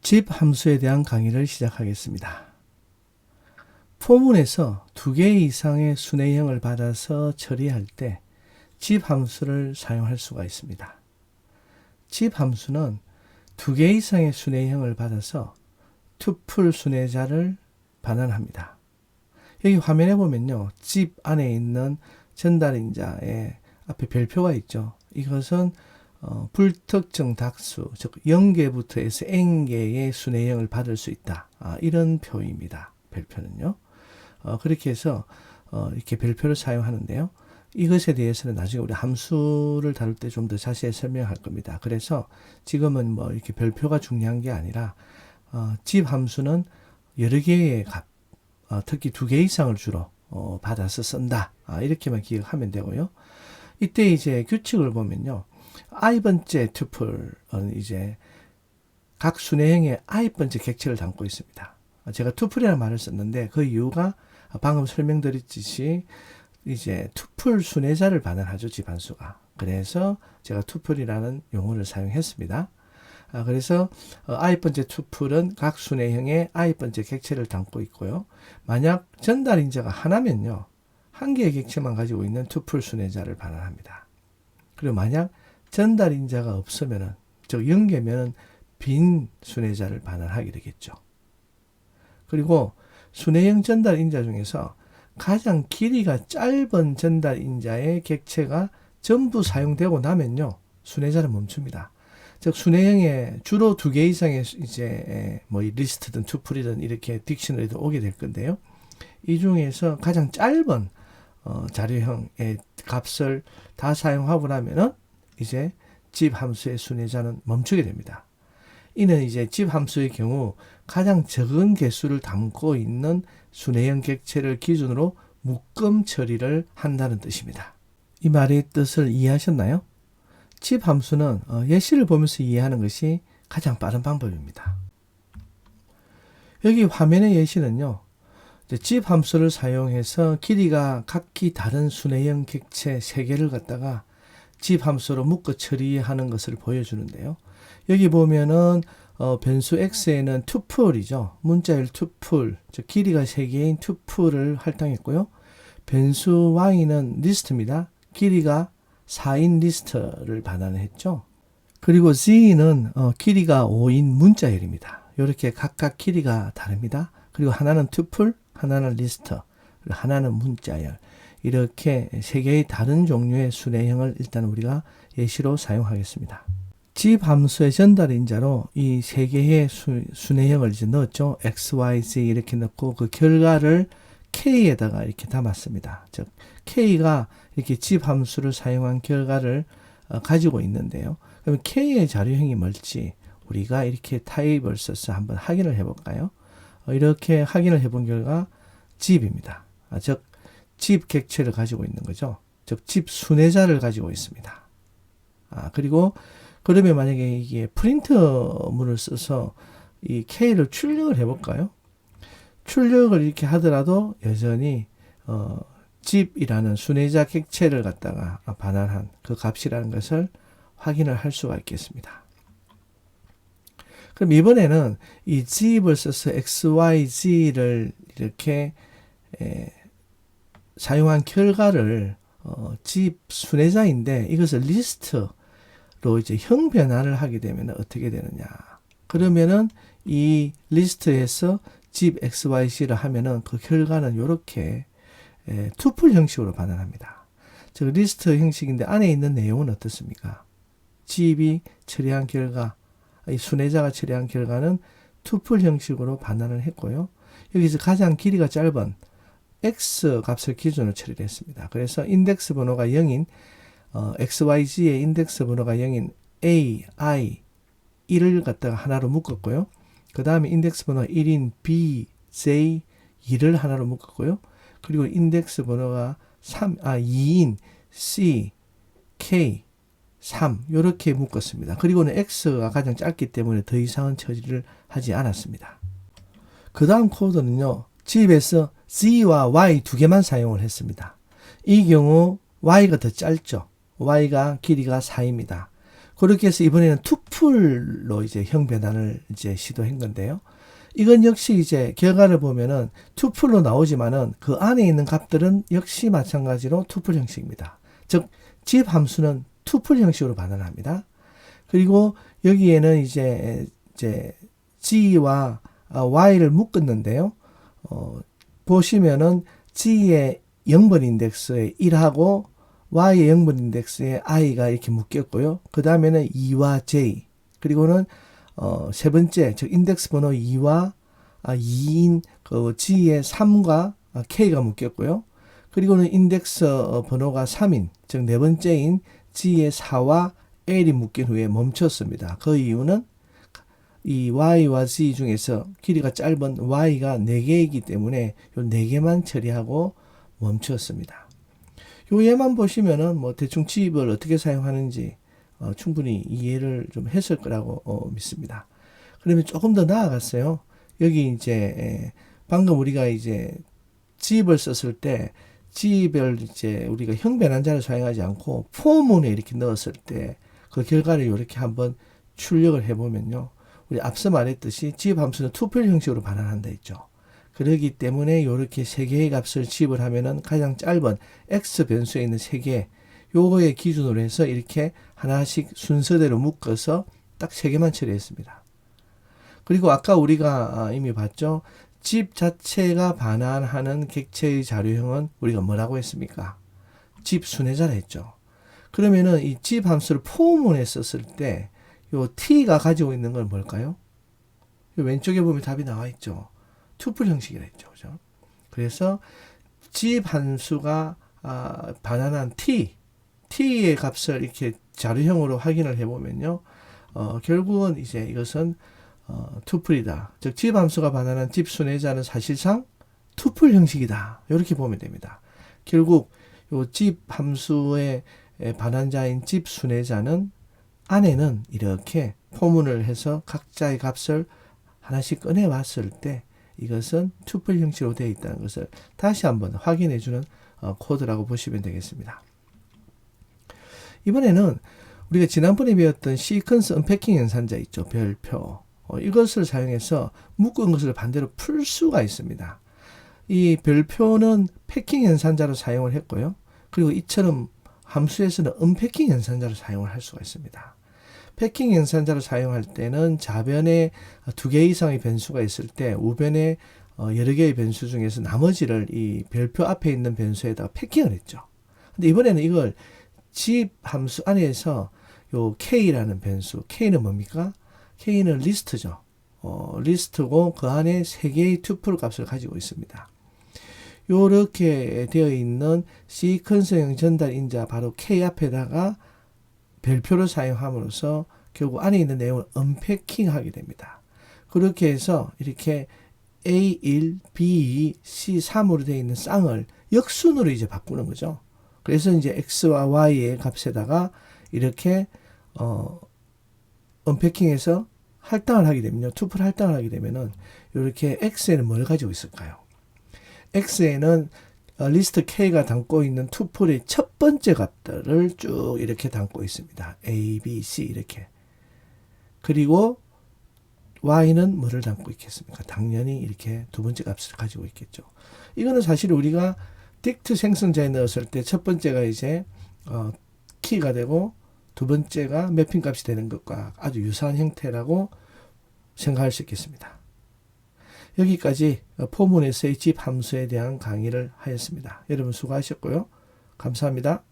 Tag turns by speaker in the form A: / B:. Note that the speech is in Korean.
A: 집 함수에 대한 강의를 시작하겠습니다. 포문에서 2개 이상의 순회형을 받아서 처리할 때 집 함수를 사용할 수가 있습니다. 집 함수는 2개 이상의 순회형을 받아서 투풀 순회자를 반환합니다. 여기 화면에 보면요, 집 안에 있는 전달인자의 앞에 별표가 있죠. 이것은 불특정 닥수, 즉 0개부터 해서 n개의 순회형을 받을 수 있다. 이런 표입니다. 별표는요. 그렇게 해서 이렇게 별표를 사용하는데요. 이것에 대해서는 나중에 우리 함수를 다룰 때 좀 더 자세히 설명할 겁니다. 그래서 지금은 뭐 이렇게 별표가 중요한 게 아니라 집 함수는 여러 개의 값, 특히 2개 이상을 주로 받아서 쓴다. 이렇게만 기억하면 되고요. 이때 이제 규칙을 보면요. i번째 투플은 이제 각 순회형의 i번째 객체를 담고 있습니다. 제가 투플이라는 말을 썼는데 그 이유가 방금 설명드렸듯이 이제 투플 순회자를 반환하죠, 집함수가. 그래서 제가 투플이라는 용어를 사용했습니다. 그래서 i번째 투플은 각 순회형의 i번째 객체를 담고 있고요. 만약 전달인자가 하나면요, 한 개의 객체만 가지고 있는 투플 순회자를 반환합니다. 그리고 만약 전달인자가 없으면은, 즉 0개면은 빈 순회자를 반환하게 되겠죠. 그리고 순회형 전달인자 중에서 가장 길이가 짧은 전달인자의 객체가 전부 사용되고 나면요, 순회자는 멈춥니다. 즉 순회형에 주로 2개 이상의 이제 뭐 리스트든 투플이든 이렇게 딕셔너리도 오게 될 건데요. 이 중에서 가장 짧은 자료형의 값을 다 사용하고 나면은 이제 집 함수의 순회자는 멈추게 됩니다. 이는 이제 집 함수의 경우 가장 적은 개수를 담고 있는 순회형 객체를 기준으로 묶음 처리를 한다는 뜻입니다. 이 말의 뜻을 이해하셨나요? 집 함수는 예시를 보면서 이해하는 것이 가장 빠른 방법입니다. 여기 화면의 예시는요, 집 함수를 사용해서 길이가 각기 다른 순회형 객체 3개를 갖다가 집 함수로 묶어 처리하는 것을 보여주는데요. 여기 보면은 변수 x에는 투플이죠. 문자열 투플, 즉 길이가 3개인 투플을 할당했고요. 변수 y는 리스트입니다. 길이가 4인 리스트를 반환을 했죠. 그리고 z는 길이가 5인 문자열입니다. 이렇게 각각 길이가 다릅니다. 그리고 하나는 투플, 하나는 리스트, 하나는 문자열. 이렇게 3개의 다른 종류의 순회형을 일단 우리가 예시로 사용하겠습니다. 집 함수의 전달인자로 이 3개의 순회형을 이제 넣었죠. x, y, z 이렇게 넣고 그 결과를 k에다가 이렇게 담았습니다. 즉 k가 이렇게 집 함수를 사용한 결과를 가지고 있는데요. 그럼 k의 자료형이 뭘지 우리가 이렇게 타입을 써서 한번 확인을 해볼까요? 이렇게 확인을 해본 결과 집입니다. 즉 집 객체를 가지고 있는 거죠. 즉 집 순회자를 가지고 있습니다. 그리고 그러면 만약에 이게 프린트문을 써서 이 K를 출력을 해볼까요? 출력을 이렇게 하더라도 여전히 집이라는 순회자 객체를 갖다가 반환한 그 값이라는 것을 확인을 할 수가 있겠습니다. 그럼 이번에는 이 집을 써서 x, y, z를 이렇게 사용한 결과를 집 순회자인데 이것을 리스트로 이제 형 변환을 하게 되면 어떻게 되느냐. 그러면은 이 리스트에서 집 x, y, z를 하면은 그 결과는 이렇게 투플 형식으로 반환합니다. 즉 리스트 형식인데 안에 있는 내용은 어떻습니까? 집이 처리한 결과, 이 순회자가 처리한 결과는 투플 형식으로 반환을 했고요. 여기서 가장 길이가 짧은 x 값을 기준으로 처리를 했습니다. 그래서 인덱스 번호가 0인 XYZ의 인덱스 번호가 0인 A, I, 1을 갖다가 하나로 묶었고요. 그 다음에 인덱스 번호가 1인 B, J, 2를 하나로 묶었고요. 그리고 인덱스 번호가 2인 C, K, 3 이렇게 묶었습니다. 그리고는 X가 가장 짧기 때문에 더 이상은 처리를 하지 않았습니다. 그 다음 코드는요, 집에서 Z와 Y 2개만 사용을 했습니다. 이 경우 Y가 더 짧죠. Y가 길이가 4입니다. 그렇게 해서 이번에는 투풀로 이제 형 변환을 이제 시도한 건데요. 이건 역시 이제 결과를 보면은 투풀로 나오지만은 그 안에 있는 값들은 역시 마찬가지로 투풀 형식입니다. 즉, 집 함수는 투풀 형식으로 반환합니다. 그리고 여기에는 이제 g와 y를 묶었는데요. 보시면은 g의 0번 인덱스에 1하고 y의 0번 인덱스에 i가 이렇게 묶였고요. 그 다음에는 2와 j, 그리고는 세 번째, 즉 인덱스 번호 2와 2인 그 g의 3과 k가 묶였고요. 그리고는 인덱스 번호가 3인, 즉 네 번째인 g의 4와 l이 묶인 후에 멈췄습니다. 그 이유는 이 y와 z 중에서 길이가 짧은 y가 4개이기 때문에 요 4개만 처리하고 멈췄습니다. 요 예만 보시면은 뭐 대충 집을 어떻게 사용하는지 충분히 이해를 좀 했을 거라고 믿습니다. 그러면 조금 더 나아갔어요. 여기 이제 방금 우리가 이제 집을 썼을 때 집을 이제 우리가 형 변환자를 사용하지 않고 포문에 이렇게 넣었을 때 그 결과를 이렇게 한번 출력을 해보면요. 우리 앞서 말했듯이 집 함수는 투표 형식으로 반환한다 했죠. 그렇기 때문에 이렇게 세 개의 값을 집을 하면은 가장 짧은 x 변수에 있는 세 개, 요거의 기준으로 해서 이렇게 하나씩 순서대로 묶어서 딱 세 개만 처리했습니다. 그리고 아까 우리가 이미 봤죠. 집 자체가 반환하는 객체의 자료형은 우리가 뭐라고 했습니까? 집 순회자라 했죠. 그러면은 이 집 함수를 포문에 썼을 때 요 t가 가지고 있는 건 뭘까요? 왼쪽에 보면 답이 나와 있죠. 투풀 형식이라 했죠. 그죠? 그래서 집 함수가 반환한 t의 값을 이렇게 자료형으로 확인을 해보면요. 결국은 이제 이것은 투풀이다. 즉, 집 함수가 반환한 집 순회자는 사실상 투풀 형식이다. 이렇게 보면 됩니다. 결국 요 집 함수의 반환자인 집 순회자는 안에는 이렇게 포문을 해서 각자의 값을 하나씩 꺼내 왔을 때 이것은 투플 형식으로 되어 있다는 것을 다시 한번 확인해 주는 코드라고 보시면 되겠습니다. 이번에는 우리가 지난번에 배웠던 시퀀스 언패킹 연산자 있죠. 별표. 이것을 사용해서 묶은 것을 반대로 풀 수가 있습니다. 이 별표는 패킹 연산자로 사용을 했고요. 그리고 이처럼 함수에서는 언패킹 연산자로 사용을 할 수가 있습니다. 패킹 연산자로 사용할 때는 좌변에 2개 이상의 변수가 있을 때 우변에 여러 개의 변수 중에서 나머지를 이 별표 앞에 있는 변수에다가 패킹을 했죠. 근데 이번에는 이걸 집 함수 안에서 요 k라는 변수, k는 뭡니까? k는 리스트죠. 리스트고 그 안에 3개의 투플 값을 가지고 있습니다. 요렇게 되어 있는 시퀀스형 전달 인자 바로 k 앞에다가 별표를 사용함으로써 결국 안에 있는 내용을 언패킹 하게 됩니다. 그렇게 해서 이렇게 A1, B2, C3으로 되어 있는 쌍을 역순으로 이제 바꾸는 거죠. 그래서 이제 X와 Y의 값에다가 이렇게 언패킹해서 할당을 하게 되면요. 투플 할당을 하게 되면은 이렇게 X에는 뭘 가지고 있을까요? X에는 리스트 K가 담고 있는 투플의 첫 번째 값들을 쭉 이렇게 담고 있습니다. A, B, C 이렇게. 그리고 Y는 뭐를 담고 있겠습니까? 당연히 이렇게 두 번째 값을 가지고 있겠죠. 이거는 사실 우리가 딕트 생성자에 넣었을 때 첫 번째가 이제 키가 되고 두 번째가 매핑 값이 되는 것과 아주 유사한 형태라고 생각할 수 있겠습니다. 여기까지 포문에서의 집 함수에 대한 강의를 하였습니다. 여러분 수고하셨고요. 감사합니다.